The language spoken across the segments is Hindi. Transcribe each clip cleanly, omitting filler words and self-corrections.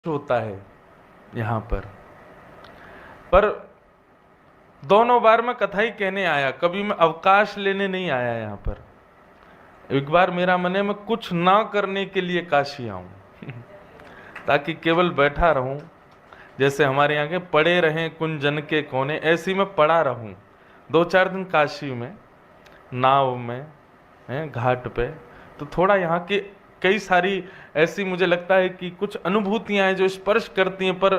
होता है यहाँ पर दोनों बार मैं कथा ही कहने आया, कभी मैं अवकाश लेने नहीं आया यहाँ पर। एक बार मेरा मन है मैं कुछ ना करने के लिए काशी आऊं ताकि केवल बैठा रहूं, जैसे हमारे यहाँ के पड़े रहें कुंजन के कोने, ऐसी मैं पड़ा रहूं 2-4 दिन काशी में, नाव में, घाट पे। तो थोड़ा यहाँ की कई सारी ऐसी मुझे लगता है कि कुछ अनुभूतियां हैं जो स्पर्श करती हैं, पर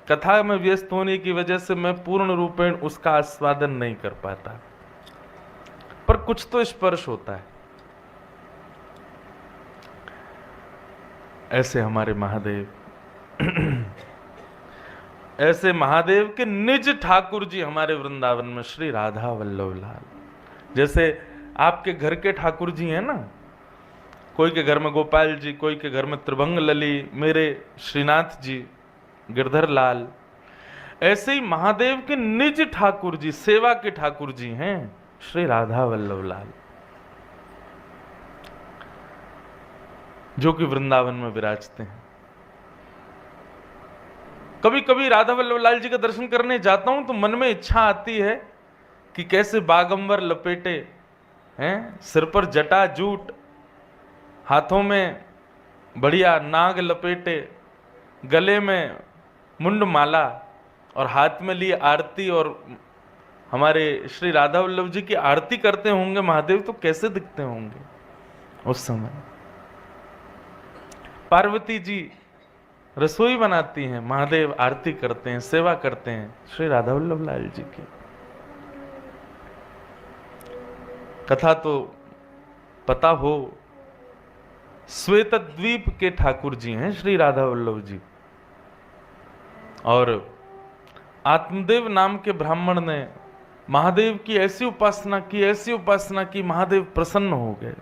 कथा में व्यस्त होने की वजह से मैं पूर्ण रूपेण उसका आस्वादन नहीं कर पाता, पर कुछ तो स्पर्श होता है। ऐसे हमारे महादेव ऐसे महादेव के निज ठाकुर जी हमारे वृंदावन में श्री राधा वल्लभ लाल। जैसे आपके घर के ठाकुर जी हैं ना, कोई के घर में गोपाल जी, कोई के घर में त्रिभंग लली, मेरे श्रीनाथ जी गिरधर लाल, ऐसे ही महादेव के निज ठाकुर जी, सेवा के ठाकुर जी हैं श्री राधा वल्लभ लाल, जो कि वृंदावन में विराजते हैं। कभी कभी राधा वल्लभ लाल जी का दर्शन करने जाता हूं तो मन में इच्छा आती है कि कैसे बागंबर लपेटे हैं, सिर पर जटा जूट, हाथों में बढ़िया नाग लपेटे, गले में मुंड माला और हाथ में लिए आरती, और हमारे श्री राधा वल्लभ जी की आरती करते होंगे महादेव, तो कैसे दिखते होंगे उस समय। पार्वती जी रसोई बनाती हैं, महादेव आरती करते हैं, सेवा करते हैं श्री राधा वल्लभ लाल जी की। कथा तो पता हो, श्वेत द्वीप के ठाकुर जी हैं श्री राधा वल्लभ जी, और आत्मदेव नाम के ब्राह्मण ने महादेव की ऐसी उपासना की, ऐसी उपासना की, महादेव प्रसन्न हो गए।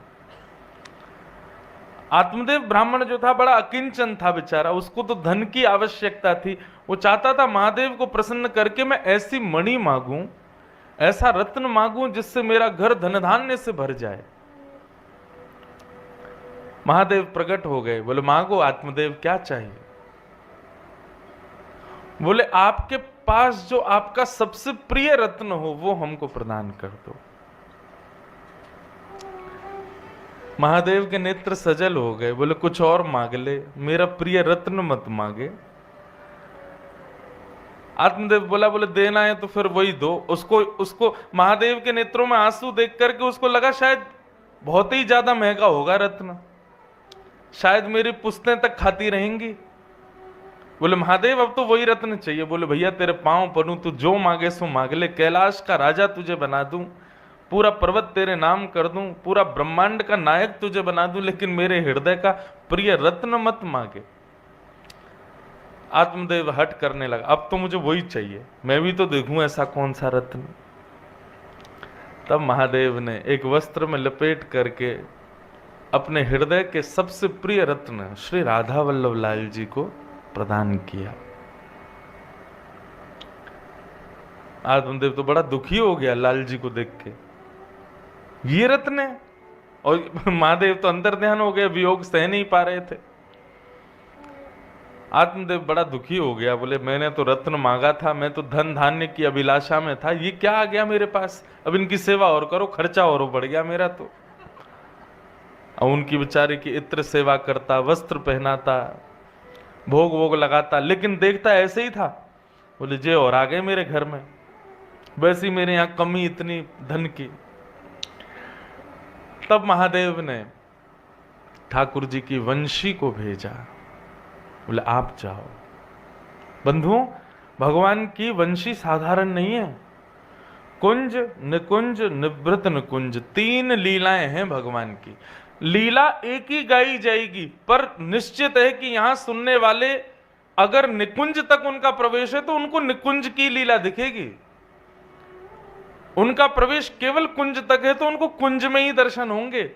आत्मदेव ब्राह्मण जो था बड़ा अकिंचन था बेचारा, उसको तो धन की आवश्यकता थी। वो चाहता था महादेव को प्रसन्न करके मैं ऐसी मणि मांगूं, ऐसा रत्न मांगूं जिससे मेरा घर धन धान्य से भर जाए। महादेव प्रकट हो गए, बोले मांगो आत्मदेव क्या चाहिए। बोले आपके पास जो आपका सबसे प्रिय रत्न हो वो हमको प्रदान कर दो। महादेव के नेत्र सजल हो गए, बोले कुछ और मांग ले, मेरा प्रिय रत्न मत मांगे। आत्मदेव बोले देना है तो फिर वही दो। उसको महादेव के नेत्रों में आंसू देख करके उसको लगा शायद बहुत ही ज्यादा महंगा होगा रत्न, शायद मेरी पुश्तें तक खाती रहेंगी। बोले महादेव अब तो वही रत्न चाहिए। बोले भैया तेरे पांव पड़ूं, तू जो मांगे सो मांग ले, कैलाश का राजा तुझे बना दूं, पूरा पर्वत तेरे नाम कर दूं, पूरा ब्रह्मांड का नायक तुझे बना दूं, लेकिन मेरे हृदय का प्रिय रत्न मत मांगे। आत्मदेव हट करने लगा, अब तो मुझे वही चाहिए, मैं भी तो देखूं ऐसा कौन सा रत्न। तब महादेव ने एक वस्त्र में लपेट करके अपने हृदय के सबसे प्रिय रत्न श्री राधा वल्लभ लाल जी को प्रदान किया। आत्मदेव तो बड़ा दुखी हो गया लाल जी को देख के, ये रत्न है। और महादेव तो अंतर ध्यान हो गए, वियोग सह नहीं पा रहे थे। आत्मदेव बड़ा दुखी हो गया, बोले मैंने तो रत्न मांगा था, मैं तो धन धान्य की अभिलाषा में था, ये क्या आ गया मेरे पास। अब इनकी सेवा और करो, खर्चा और बढ़ गया मेरा तो। अब उनकी बेचारे की इत्र सेवा करता, वस्त्र पहनाता, भोग वोग लगाता, लेकिन देखता ऐसे ही था। बोले जे और आ गए मेरे घर में, वैसी मेरे यहां कमी इतनी धन की। तब महादेव ने ठाकुर जी की वंशी को भेजा, बोले आप जाओ। बंधुओं, भगवान की वंशी साधारण नहीं है। कुंज निकुंज निवृत निकुंज, 3 लीलाएं हैं भगवान की। लीला एक ही गाई जाएगी, पर निश्चित है कि यहां सुनने वाले अगर निकुंज तक उनका प्रवेश है तो उनको निकुंज की लीला दिखेगी। उनका प्रवेश केवल कुंज तक है तो उनको कुंज में ही दर्शन होंगे।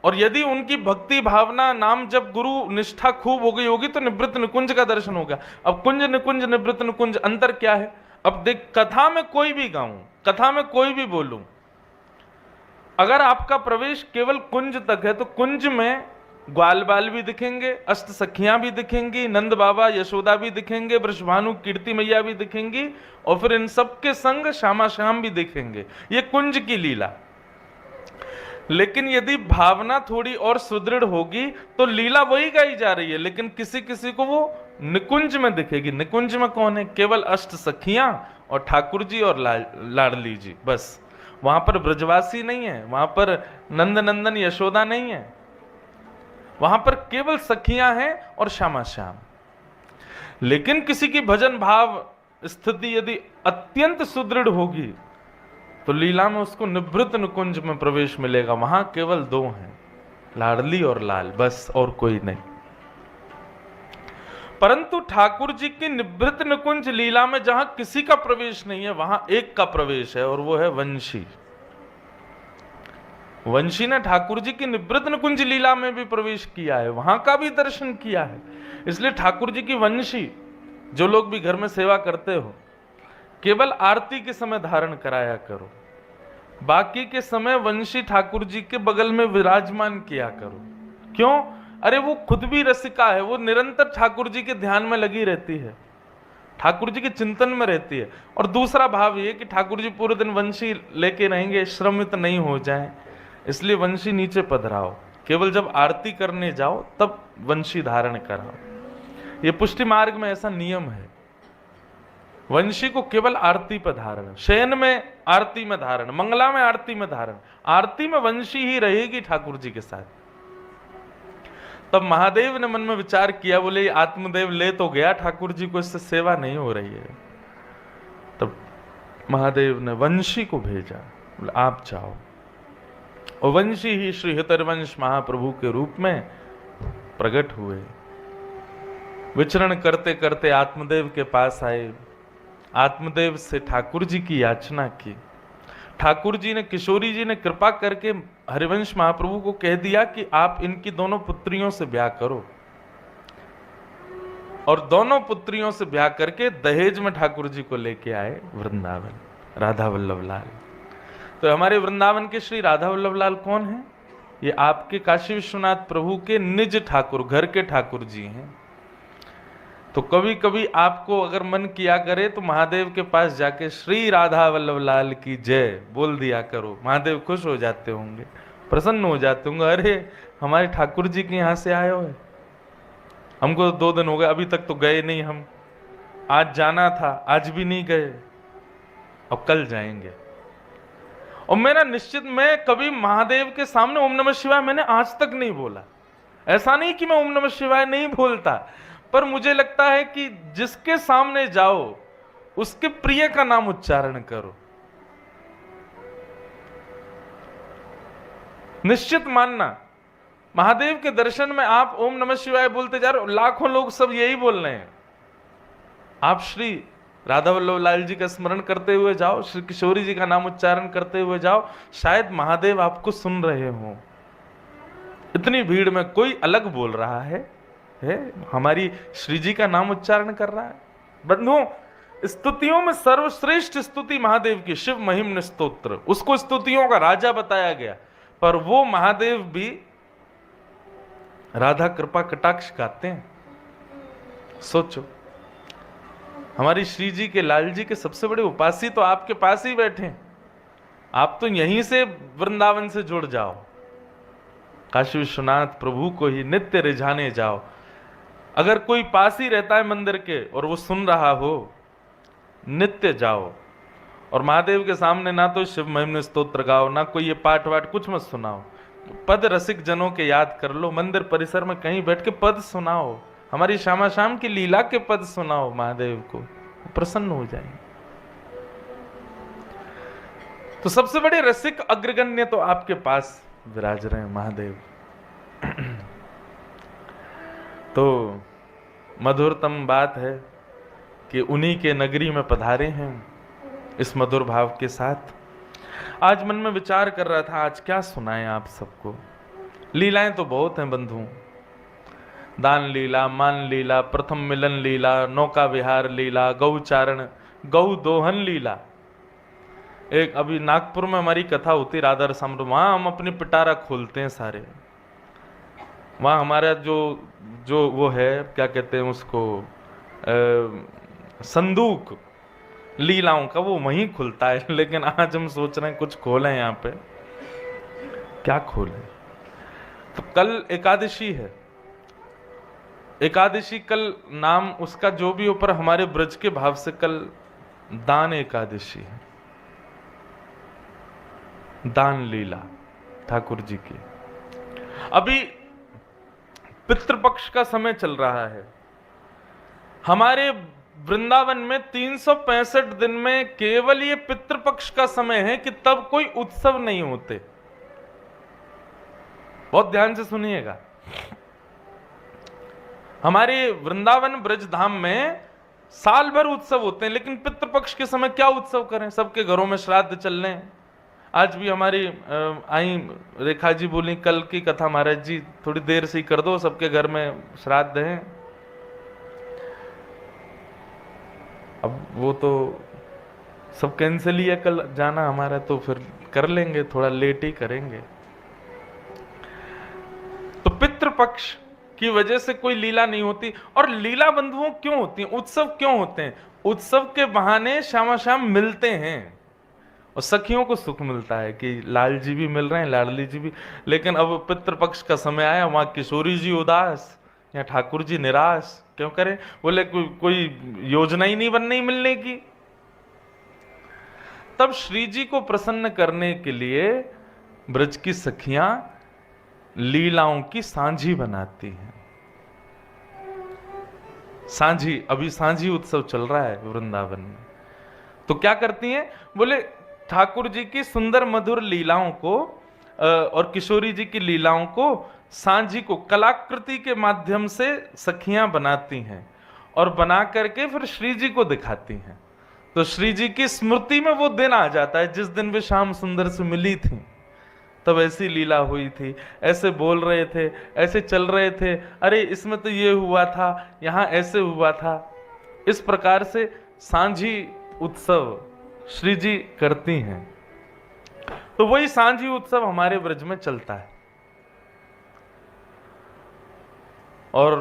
और यदि उनकी भक्ति भावना नाम जब गुरु निष्ठा खूब हो गई होगी तो निवृत्त निकुंज का दर्शन होगा। अब कुंज निकुंज निवृत्त निकुंज अंतर क्या है। अब देख, कथा में कोई भी गाऊं, कथा में कोई भी बोलूं, अगर आपका प्रवेश केवल कुंज तक है तो कुंज में ग्वाल बाल भी दिखेंगे, अष्ट सखियां भी दिखेंगी, नंद बाबा यशोदा भी दिखेंगे, वृषभानु कीर्ति मैया भी दिखेंगी, और फिर इन सबके संग श्यामा श्याम भी दिखेंगे। ये कुंज की लीला। लेकिन यदि भावना थोड़ी और सुदृढ़ होगी तो लीला वही गाई जा रही है, लेकिन किसी किसी को वो निकुंज में दिखेगी। निकुंज में कौन है? केवल अष्ट सखियां और ठाकुर जी और लाडली जी, बस। वहां पर ब्रजवासी नहीं है, वहां पर नंद नंदन यशोदा नहीं है, वहां पर केवल सखियां हैं और श्यामा श्याम। लेकिन किसी की भजन भाव स्थिति यदि अत्यंत सुदृढ़ होगी तो लीला में उसको निभृत निकुंज में प्रवेश मिलेगा। वहां केवल दो हैं, लाडली और लाल, बस, और कोई नहीं। परंतु ठाकुर जी की निभृत निकुंज लीला में जहां किसी का प्रवेश नहीं है, वहां एक का प्रवेश है, और वो है वंशी। वंशी ने ठाकुर जी की निवृत्त निकुंज लीला में भी प्रवेश किया है, वहां का भी दर्शन किया है। इसलिए ठाकुर जी की वंशी, जो लोग भी घर में सेवा करते हो, केवल आरती के समय धारण कराया करो, बाकी के समय वंशी ठाकुर जी के बगल में विराजमान किया करो। क्यों? अरे वो खुद भी रसिका है, वो निरंतर ठाकुर जी के ध्यान में लगी रहती है, ठाकुर जी के चिंतन में रहती है। और दूसरा भाव ये कि ठाकुर जी पूरे दिन वंशी लेके रहेंगे, श्रमित नहीं हो जाए, इसलिए वंशी नीचे पधराओ, केवल जब आरती करने जाओ तब वंशी धारण कराओ। ये पुष्टि मार्ग में ऐसा नियम है, वंशी को केवल आरती पर धारण, शयन में आरती में धारण, मंगला में आरती में धारण, आरती में वंशी ही रहेगी ठाकुर जी के साथ। तब महादेव ने मन में विचार किया, बोले आत्मदेव ले तो गया ठाकुर जी को, इससे सेवा नहीं हो रही है। तब महादेव ने वंशी को भेजा, बोले आप जाओ। और वंशी ही श्री हितरवंश महाप्रभु के रूप में प्रकट हुए, विचरण करते करते आत्मदेव के पास आए, आत्मदेव से ठाकुर जी की याचना की। ठाकुर जी ने, किशोरी जी ने कृपा करके हरिवंश महाप्रभु को कह दिया कि आप इनकी दोनों पुत्रियों से ब्याह करो, और दोनों पुत्रियों से ब्याह करके दहेज में ठाकुर जी को लेके आए वृंदावन, राधा वल्लभ लाल। तो हमारे वृंदावन के श्री राधा वल्लभ लाल कौन है? ये आपके काशी विश्वनाथ प्रभु के निज ठाकुर, घर के ठाकुर जी हैं। तो कभी कभी आपको अगर मन किया करे तो महादेव के पास जाके श्री राधा वल्लभ लाल की जय बोल दिया करो, महादेव खुश हो जाते होंगे, प्रसन्न हो जाते होंगे। अरे हमारे ठाकुर जी के यहाँ से आए हो, हमको 2 दिन हो गए, अभी तक तो गए नहीं, हम आज जाना था, आज भी नहीं गए, अब कल जाएंगे। और मेरा निश्चित, मैं कभी महादेव के सामने ओम नमः शिवाय मैंने आज तक नहीं बोला। ऐसा नहीं कि मैं ओम नमः शिवाय नहीं बोलता, पर मुझे लगता है कि जिसके सामने जाओ उसके प्रिय का नाम उच्चारण करो। निश्चित मानना, महादेव के दर्शन में आप ओम नमः शिवाय बोलते जा रहे हो, लाखों लोग सब यही बोल रहे हैं, आप श्री राधा वल्लभ लाल जी का स्मरण करते हुए जाओ, श्री किशोरी जी का नाम उच्चारण करते हुए जाओ, शायद महादेव आपको सुन रहे हो। इतनी भीड़ में कोई अलग बोल रहा है, हमारी श्री जी का नाम उच्चारण कर रहा है। बंधुओं, स्तुतियों में सर्वश्रेष्ठ स्तुति महादेव की शिव महिम्न स्तोत्र, उसको स्तुतियों का राजा बताया गया, पर वो महादेव भी राधा कृपा कटाक्ष गाते हैं। सोचो, हमारी श्री जी के, लाल जी के सबसे बड़े उपासी तो आपके पास ही बैठे हैं, आप तो यहीं से वृंदावन से जुड़ जाओ, काशी विश्वनाथ प्रभु को ही नित्य रिझाने जाओ। अगर कोई पास ही रहता है मंदिर के और वो सुन रहा हो, नित्य जाओ, और महादेव के सामने ना तो शिव महिम्न स्तोत्र गाओ, ना कोई ये पाठ वाठ कुछ मत सुनाओ, पद रसिक जनों के याद कर लो, मंदिर परिसर में कहीं बैठ के पद सुनाओ, हमारी श्यामा श्याम की लीला के पद सुनाओ महादेव को, प्रसन्न हो जाएंगे। तो सबसे बड़े रसिक अग्रगण्य तो आपके पास विराज रहे हैं महादेव। तो मधुरतम बात है कि उन्हीं के नगरी में पधारे हैं इस मधुर भाव के साथ। आज मन में विचार कर रहा था, आज क्या सुनाएं आप सबको। लीलाएं तो बहुत हैं बंधु, दान लीला, मान लीला, प्रथम मिलन लीला, नौका विहार लीला, गौचारण, गौ दोहन लीला। एक अभी नागपुर में हमारी कथा होती राधा रसामृत, वहां हम अपनी पिटारा खोलते हैं सारे, वहाँ हमारा जो जो वो है, क्या कहते हैं उसको, संदूक लीलाओं का, वो वहीं खुलता है। लेकिन आज हम सोच रहे हैं कुछ खोलें यहाँ पे, क्या खोलें। तो कल एकादशी है, एकादशी कल नाम उसका जो भी ऊपर हमारे ब्रज के भाव से कल दान एकादशी है, दान लीला ठाकुर जी की। अभी पितृपक्ष का समय चल रहा है हमारे वृंदावन में। 365 दिन में केवल ये पितृपक्ष का समय है कि तब कोई उत्सव नहीं होते। बहुत ध्यान से सुनिएगा, हमारे वृंदावन ब्रज धाम में साल भर उत्सव होते हैं, लेकिन पितृपक्ष के समय क्या उत्सव करें, सबके घरों में श्राद्ध चल रहे हैं। आज भी हमारी आई रेखा जी बोली कल की कथा, महाराज जी थोड़ी देर से ही कर दो, सबके घर में श्राद्ध हैं। अब वो तो सब कैंसिल ही है कल जाना हमारा, तो फिर कर लेंगे, थोड़ा लेट ही करेंगे। तो पितृपक्ष की वजह से कोई लीला नहीं होती। और लीला बंधुओं क्यों होती हैं, उत्सव क्यों होते हैं? उत्सव के बहाने श्यामा श्याम मिलते हैं और सखियों को सुख मिलता है कि लाल जी भी मिल रहे हैं, लाडली जी भी। लेकिन अब पितृपक्ष का समय आया, वहां किशोरी जी उदास या ठाकुर जी निराश, क्यों करें? बोले कोई योजना ही नहीं बन रही मिलने की। तब श्री जी को प्रसन्न करने के लिए ब्रज की सखियां लीलाओं की सांझी बनाती हैं। सांझी, अभी सांझी उत्सव चल रहा है वृंदावन में। तो क्या करती हैं? बोले ठाकुर जी की सुंदर मधुर लीलाओं को और किशोरी जी की लीलाओं को सांझी को कलाकृति के माध्यम से सखियां बनाती हैं और बना करके फिर श्री जी को दिखाती हैं। तो श्री जी की स्मृति में वो दिन आ जाता है जिस दिन वे श्याम सुंदर से मिली थी, तब ऐसी लीला हुई थी, ऐसे बोल रहे थे, ऐसे चल रहे थे, अरे इसमें तो ये हुआ था, यहां ऐसे हुआ था। इस प्रकार से सांझी उत्सव श्री जी करती हैं। तो वही सांझी उत्सव हमारे ब्रज में चलता है। और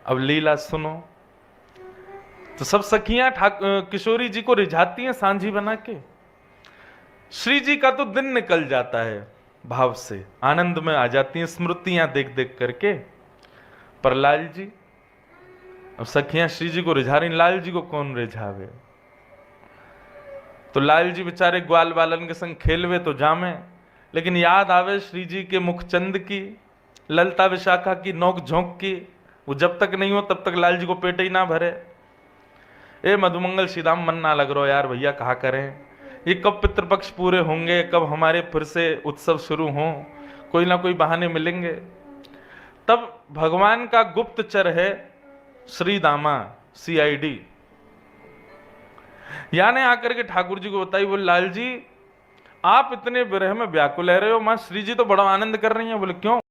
अब लीला सुनो, तो सब सखियां किशोरी जी को रिझाती हैं सांझी बना के। श्री जी का तो दिन निकल जाता है भाव से, आनंद में आ जाती हैं स्मृतियां देख देख करके। पर लाल जी, अब सखियां श्री जी को रिझा रही, लाल जी को कौन रिझावे? तो लाल जी बेचारे ग्वाल बालन के संग खेलवे तो जामे, लेकिन याद आवे श्री जी के मुखचंद की, ललता विशाखा की नोक झोंक की। वो जब तक नहीं हो तब तक लाल जी को पेट ही ना भरे। ए मधुमंगल श्रीदाम मन ना लग रहा यार भैया, कहा करें, ये कब पितृपक्ष पूरे होंगे, कब हमारे फिर से उत्सव शुरू हों, कोई ना कोई बहाने मिलेंगे। तब भगवान का गुप्तचर है श्री दामा CID, यानी आकर के ठाकुर जी को बताई, बोले लाल जी आप इतने विरह में व्याकुल रहे हो, मां श्री जी तो बड़ा आनंद कर रही हैं। बोले क्यों?